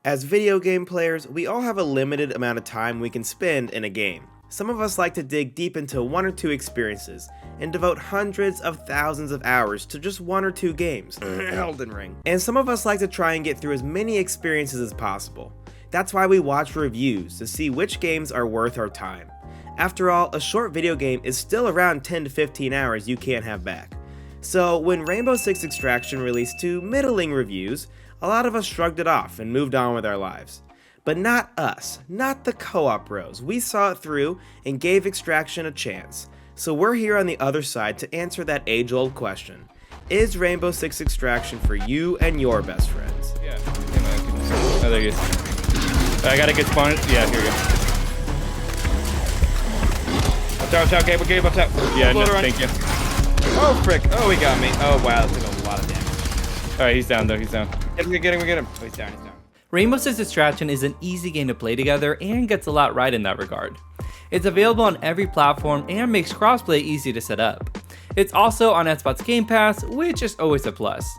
As video game players, we all have a limited amount of time we can spend in a game. Some of us like to dig deep into one or two experiences and devote hundreds of thousands of hours to just one or two games, Elden Ring. And some of us like to try and get through as many experiences as possible. That's why we watch reviews to see which games are worth our time. After all, a short video game is still around 10 to 15 hours you can't have back. So when Rainbow Six Extraction released two middling reviews, a lot of us shrugged it off and moved on with our lives. But not us, not the co-op bros. We saw it through and gave Extraction a chance. So we're here on the other side to answer that age-old question. Is Rainbow Six Extraction for you and your best friends? Yeah. Oh, there he is. I got a good spawn. Yeah, here we go. Watch out, Gabe, watch out. Yeah, no, thank you. Oh, frick. Oh, he got me. Oh, wow, that took a lot of damage. Alright, he's down, though. He's down. Get him. Oh, he's down. Rainbow Six Extraction is an easy game to play together and gets a lot right in that regard. It's available on every platform and makes crossplay easy to set up. It's also on Xbox Game Pass, which is always a plus.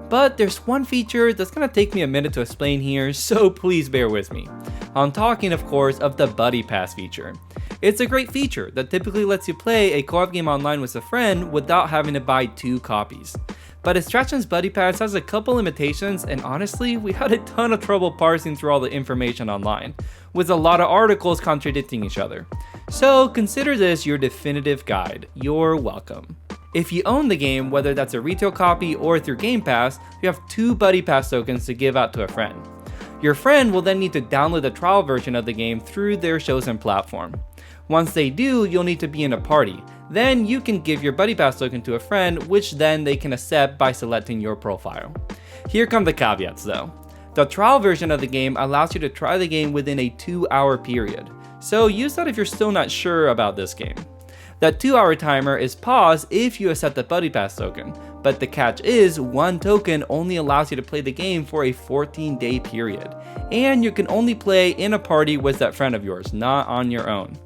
But there's one feature that's gonna take me a minute to explain here, so please bear with me. I'm talking, of course, of the Buddy Pass feature. It's a great feature that typically lets you play a co-op game online with a friend without having to buy 2 copies. But Extraction's Buddy Pass has a couple limitations, and honestly, we had a ton of trouble parsing through all the information online, with a lot of articles contradicting each other. So consider this your definitive guide. You're welcome. If you own the game, whether that's a retail copy or through Game Pass, you have 2 Buddy Pass tokens to give out to a friend. Your friend will then need to download the trial version of the game through their chosen platform. Once they do, you'll need to be in a party. Then you can give your Buddy Pass token to a friend, which then they can accept by selecting your profile. Here come the caveats though. The trial version of the game allows you to try the game within a 2-hour period, so use that if you're still not sure about this game. That 2-hour timer is paused if you accept the Buddy Pass token, but the catch is 1 token only allows you to play the game for a 14-day period, and you can only play in a party with that friend of yours, not on your own.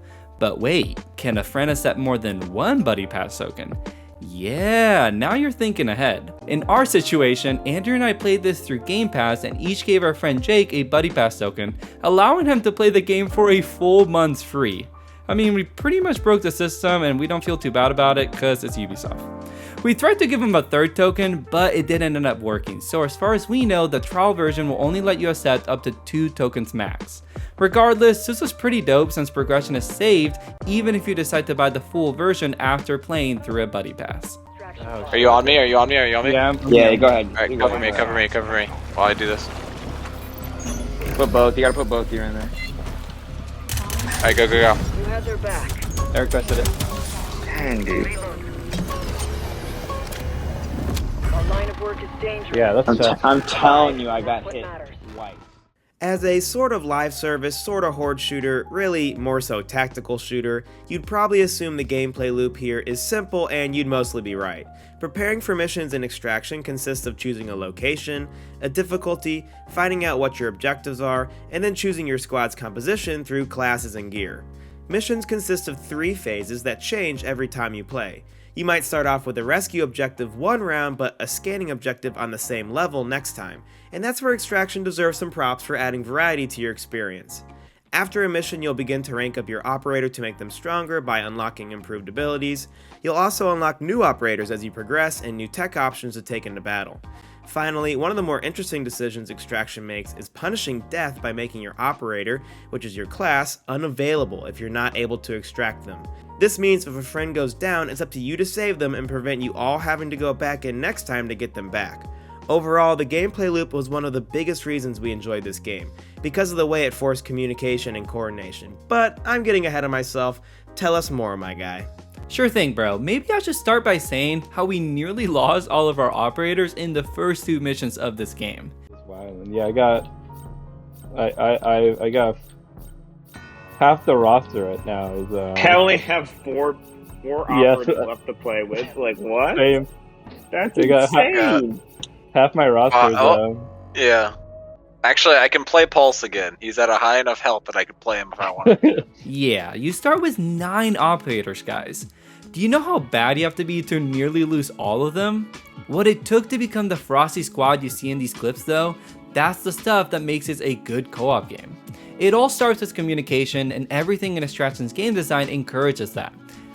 But wait, can a friend accept more than 1 Buddy Pass token? Yeah, now you're thinking ahead. In our situation, Andrew and I played this through Game Pass and each gave our friend Jake a Buddy Pass token, allowing him to play the game for a full month free. I mean, we pretty much broke the system and we don't feel too bad about it because it's Ubisoft. We tried to give him a 3rd token, but it didn't end up working, so as far as we know, the trial version will only let you accept up to 2 tokens max. Regardless, this was pretty dope since progression is saved even if you decide to buy the full version after playing through a Buddy Pass. Are you on me? Yeah, Go ahead. Alright, cover me while I do this. Put both. You gotta put both here in there. Alright, go. You had their back. Eric requested it. Dang, dude. Our line of work is dangerous. Yeah, that's I'm telling you, I got What hit matters. twice. As a sort of live service, sort of horde shooter, really more so tactical shooter, you'd probably assume the gameplay loop here is simple and you'd mostly be right. Preparing for missions in Extraction consists of choosing a location, a difficulty, finding out what your objectives are, and then choosing your squad's composition through classes and gear. Missions consist of 3 phases that change every time you play. You might start off with a rescue objective one round, but a scanning objective on the same level next time, and that's where Extraction deserves some props for adding variety to your experience. After a mission, you'll begin to rank up your operator to make them stronger by unlocking improved abilities. You'll also unlock new operators as you progress and new tech options to take into battle. Finally, one of the more interesting decisions Extraction makes is punishing death by making your operator, which is your class, unavailable if you're not able to extract them. This means if a friend goes down, it's up to you to save them and prevent you all having to go back in next time to get them back. Overall, the gameplay loop was one of the biggest reasons we enjoyed this game, because of the way it forced communication and coordination. But I'm getting ahead of myself. Tell us more, my guy. Sure thing, bro. Maybe I should start by saying how we nearly lost all of our operators in the first 2 missions of this game. wild. Yeah, I got half the roster right now is I only have four operators left to play with. Like what? Same. That's They got insane. half my roster is Yeah. Actually, I can play Pulse again. He's at a high enough health that I can play him if I want. Yeah, you start with 9 operators, guys. Do you know how bad you have to be to nearly lose all of them? What it took to become the Frosty squad you see in these clips though, That's the stuff that makes it a good co-op game. It all starts with communication, and everything in Extraction's game design encourages that.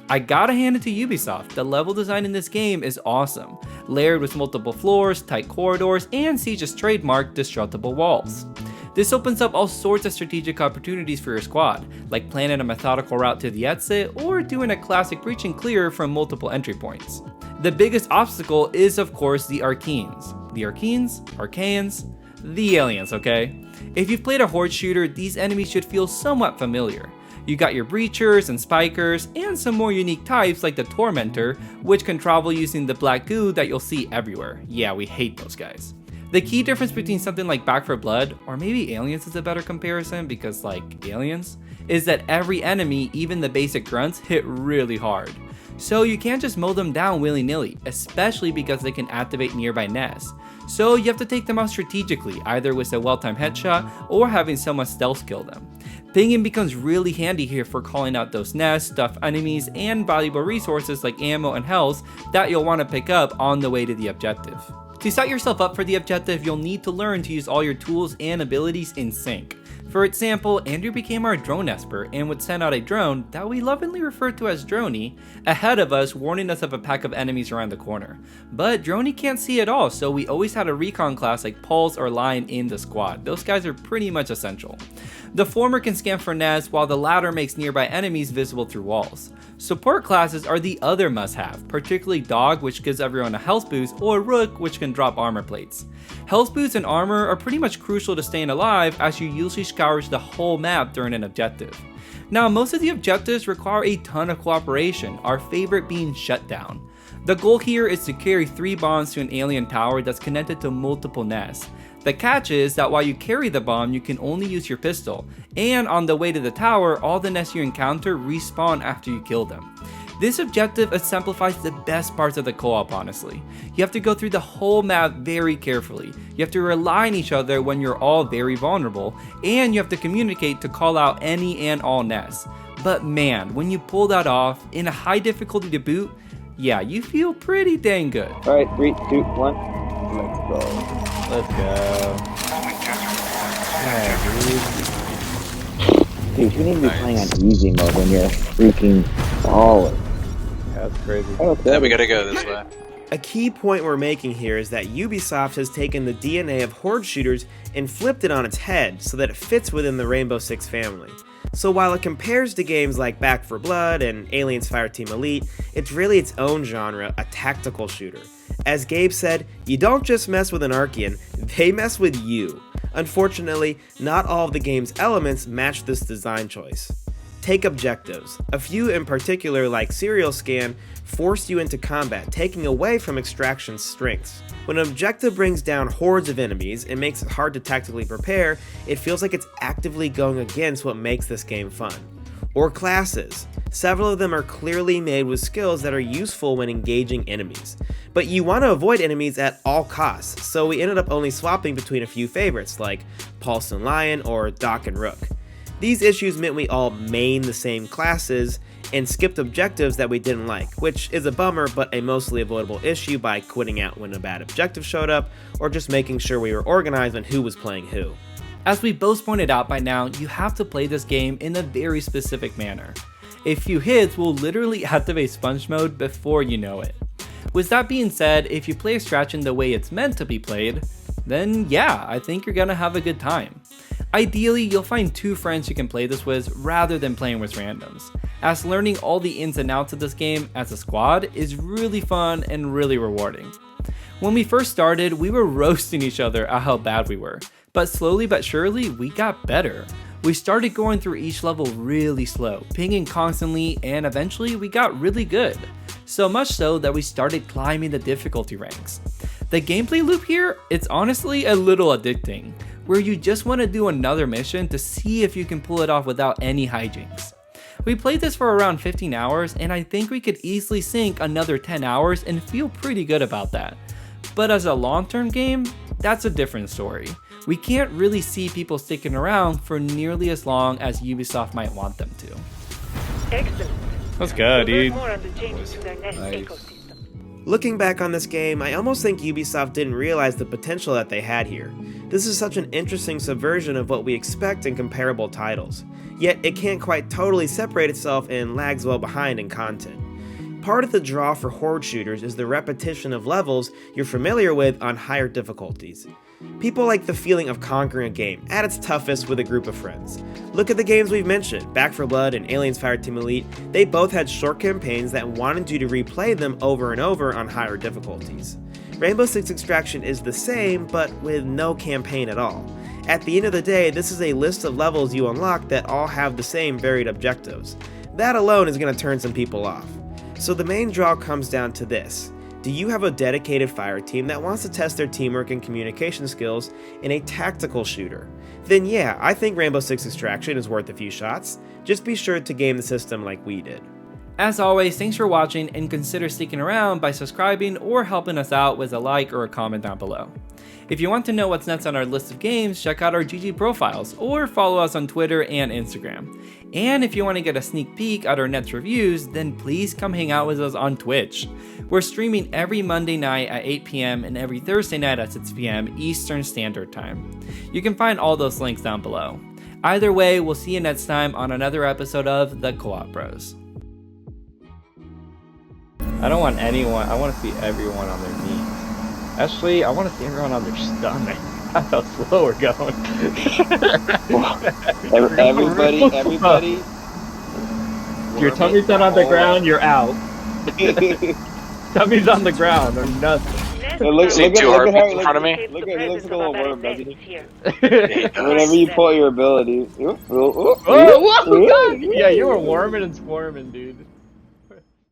I gotta hand it to Ubisoft, the level design in this game is awesome, layered with multiple floors, tight corridors, and Siege's trademark destructible walls. This opens up all sorts of strategic opportunities for your squad, like planning a methodical route to the exit or doing a classic breach and clear from multiple entry points. The biggest obstacle is of course the Arcanes. The Arcanes? Arcanes? The aliens, okay? If you've played a horde shooter, these enemies should feel somewhat familiar. You got your breachers and spikers, and some more unique types like the Tormentor, which can travel using the black goo that you'll see everywhere. Yeah, we hate those guys. The key difference between something like Back 4 Blood, or maybe Aliens is a better comparison because like Aliens, is that every enemy, even the basic grunts, hit really hard. So you can't just mow them down willy-nilly, especially because they can activate nearby nests. So you have to take them out strategically, either with a well-timed headshot or having someone stealth kill them. Pinging becomes really handy here for calling out those nests, stuff enemies, and valuable resources like ammo and health that you'll want to pick up on the way to the objective. To set yourself up for the objective, you'll need to learn to use all your tools and abilities in sync. For example, Andrew became our drone expert and would send out a drone that we lovingly refer to as Droney ahead of us, warning us of a pack of enemies around the corner. But Droney can't see at all, so we always had a recon class like Pulse or Lion in the squad. Those guys are pretty much essential. The former can scan for nests, while the latter makes nearby enemies visible through walls. Support classes are the other must-have, particularly Dog, which gives everyone a health boost, or Rook, which can drop armor plates. Health boosts and armor are pretty much crucial to staying alive, as you usually scourge the whole map during an objective. Now, most of the objectives require a ton of cooperation, our favorite being Shutdown. The goal here is to carry 3 bombs to an alien tower that's connected to multiple nests. The catch is that while you carry the bomb, you can only use your pistol, and on the way to the tower, all the nests you encounter respawn after you kill them. This objective exemplifies the best parts of the co-op, honestly. You have to go through the whole map very carefully, you have to rely on each other when you're all very vulnerable, and you have to communicate to call out any and all nests. But man, when you pull that off, in a high difficulty to boot, yeah, you feel pretty dang good. Alright, 3, 2, 1. Let's go. Let's go. Dude, you need to be playing on easy mode when you're freaking baller. Yeah, that's crazy. Yeah, we gotta go this way. A key point we're making here is that Ubisoft has taken the DNA of horde shooters and flipped it on its head so that it fits within the Rainbow Six family. So while it compares to games like Back 4 Blood and Aliens Fireteam Elite, it's really its own genre, a tactical shooter. As Gabe said, you don't just mess with an Archean, they mess with you. Unfortunately, not all of the game's elements match this design choice. Take objectives. A few in particular, like Serial Scan, force you into combat, taking away from Extraction's strengths. When an objective brings down hordes of enemies and makes it hard to tactically prepare, it feels like it's actively going against what makes this game fun. Or classes. Several of them are clearly made with skills that are useful when engaging enemies. But you want to avoid enemies at all costs, so we ended up only swapping between a few favorites like Pulse and Lion or Doc and Rook. These issues meant we all main the same classes and skipped objectives that we didn't like, which is a bummer but a mostly avoidable issue by quitting out when a bad objective showed up or just making sure we were organized on who was playing who. As we both pointed out by now, you have to play this game in a very specific manner. A few hits will literally activate sponge mode before you know it. With that being said, if you play Extraction the way it's meant to be played, then yeah, I think you're gonna have a good time. Ideally, you'll find 2 friends you can play this with rather than playing with randoms, as learning all the ins and outs of this game as a squad is really fun and really rewarding. When we first started, we were roasting each other at how bad we were, but slowly but surely, we got better. We started going through each level really slow, pinging constantly, and eventually we got really good. So much so that we started climbing the difficulty ranks. The gameplay loop here, it's honestly a little addicting, where you just want to do another mission to see if you can pull it off without any hijinks. We played this for around 15 hours, and I think we could easily sink another 10 hours and feel pretty good about that. But as a long-term game, that's a different story. We can't really see people sticking around for nearly as long as Ubisoft might want them to. Excellent. Let's go, dude. More on the changes to their nest Nice. ecosystem. Looking back on this game, I almost think Ubisoft didn't realize the potential that they had here. This is such an interesting subversion of what we expect in comparable titles, yet it can't quite totally separate itself and lags well behind in content. Part of the draw for horde shooters is the repetition of levels you're familiar with on higher difficulties. People like the feeling of conquering a game at its toughest with a group of friends. Look at the games we've mentioned, Back 4 Blood and Aliens Fireteam Elite. They both had short campaigns that wanted you to replay them over and over on higher difficulties. Rainbow Six Extraction is the same, but with no campaign at all. At the end of the day, this is a list of levels you unlock that all have the same varied objectives. That alone is going to turn some people off. So the main draw comes down to this. Do you have a dedicated fire team that wants to test their teamwork and communication skills in a tactical shooter? Then yeah, I think Rainbow Six Extraction is worth a few shots. Just be sure to game the system like we did. As always, thanks for watching, and consider sticking around by subscribing or helping us out with a like or a comment down below. If you want to know what's next on our list of games, check out our GG profiles or follow us on Twitter and Instagram. And if you want to get a sneak peek at our next reviews, then please come hang out with us on Twitch. We're streaming every Monday night at 8 p.m. and every Thursday night at 6 p.m. Eastern Standard Time. You can find all those links down below. Either way, we'll see you next time on another episode of The Co-op Bros. I don't want anyone. I want to see everyone on their knees. Actually, I want to see everyone on their stomach. That's how slow we're going. Everybody. If your tummy's not on the ground, you're out. Tummy's on the ground or nothing. Hey, look See two at heartbeats how in front of me? He looks like a little worm, doesn't he? Whenever you pull your ability. Oh, yeah, you were warming and squirming, dude.